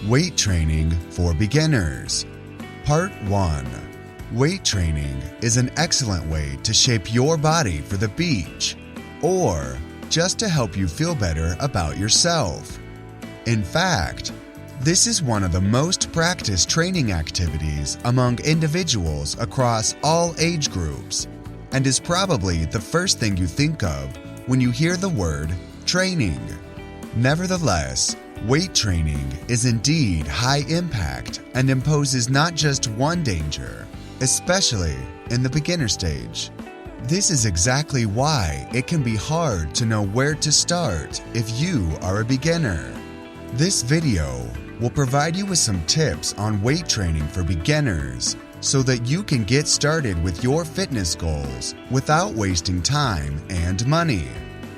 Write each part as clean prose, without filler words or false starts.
Weight Training for Beginners. Part 1. Weight training is an excellent way to shape your body for the beach, or just to help you feel better about yourself. In fact, this is one of the most practiced training activities among individuals across all age groups, and is probably the first thing you think of when you hear the word training. Nevertheless, weight training is indeed high impact and imposes not just one danger, especially in the beginner stage. This is exactly why it can be hard to know where to start if you are a beginner. This video will provide you with some tips on weight training for beginners so that you can get started with your fitness goals without wasting time and money.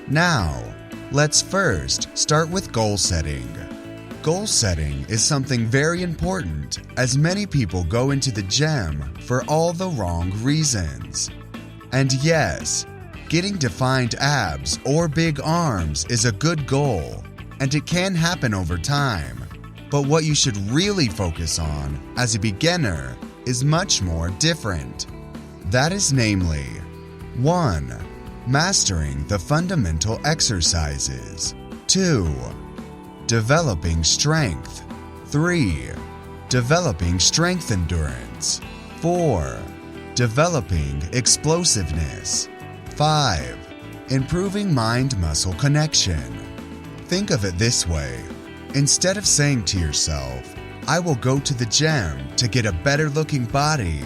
Now, let's first start with goal setting. Goal setting is something very important, as many people go into the gym for all the wrong reasons. And yes, getting defined abs or big arms is a good goal, and it can happen over time. But what you should really focus on as a beginner is much more different. That is namely, 1. Mastering the fundamental exercises. 2. Developing strength. 3. Developing strength endurance. 4. Developing explosiveness. 5. Improving mind-muscle connection. Think of it this way. Instead of saying to yourself, "I will go to the gym to get a better-looking body,"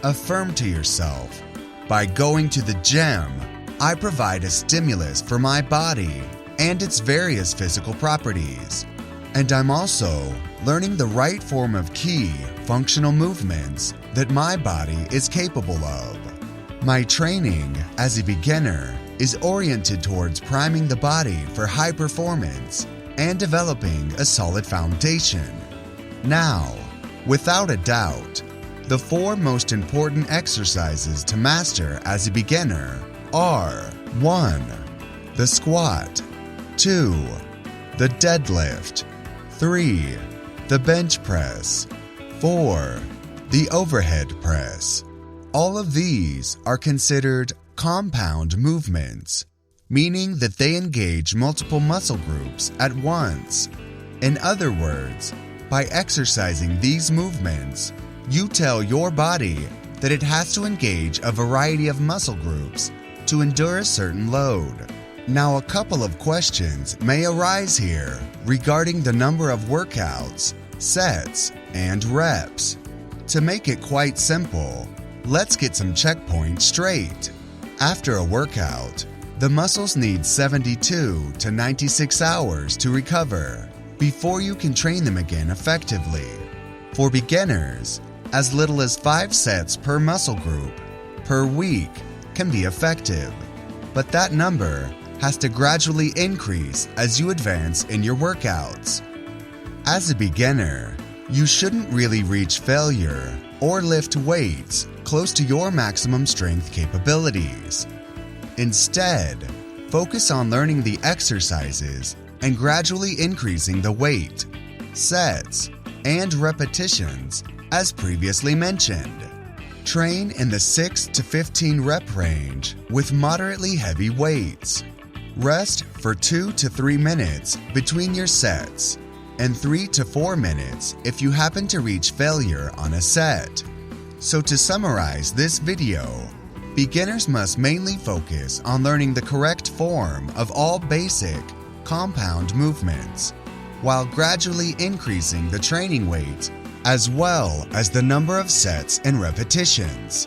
affirm to yourself, "By going to the gym, I provide a stimulus for my body and its various physical properties, and I'm also learning the right form of key functional movements that my body is capable of." My training as a beginner is oriented towards priming the body for high performance and developing a solid foundation. Now, without a doubt, the 4 most important exercises to master as a beginner are 1. The squat. 2. The deadlift. 3. The bench press. 4. The overhead press. All of these are considered compound movements, meaning that they engage multiple muscle groups at once. In other words, by exercising these movements, you tell your body that it has to engage a variety of muscle groups to endure a certain load. Now, a couple of questions may arise here regarding the number of workouts, sets, and reps. To make it quite simple, let's get some checkpoints straight. After a workout, the muscles need 72 to 96 hours to recover before you can train them again effectively. For beginners, as little as 5 sets per muscle group per week can be effective, but that number has to gradually increase as you advance in your workouts. As a beginner, you shouldn't really reach failure or lift weights close to your maximum strength capabilities. Instead, focus on learning the exercises and gradually increasing the weight, sets, and repetitions as previously mentioned. Train in the 6 to 15 rep range with moderately heavy weights. Rest for 2 to 3 minutes between your sets, and 3 to 4 minutes if you happen to reach failure on a set. So to summarize this video, beginners must mainly focus on learning the correct form of all basic, compound movements, while gradually increasing the training weight as well as the number of sets and repetitions.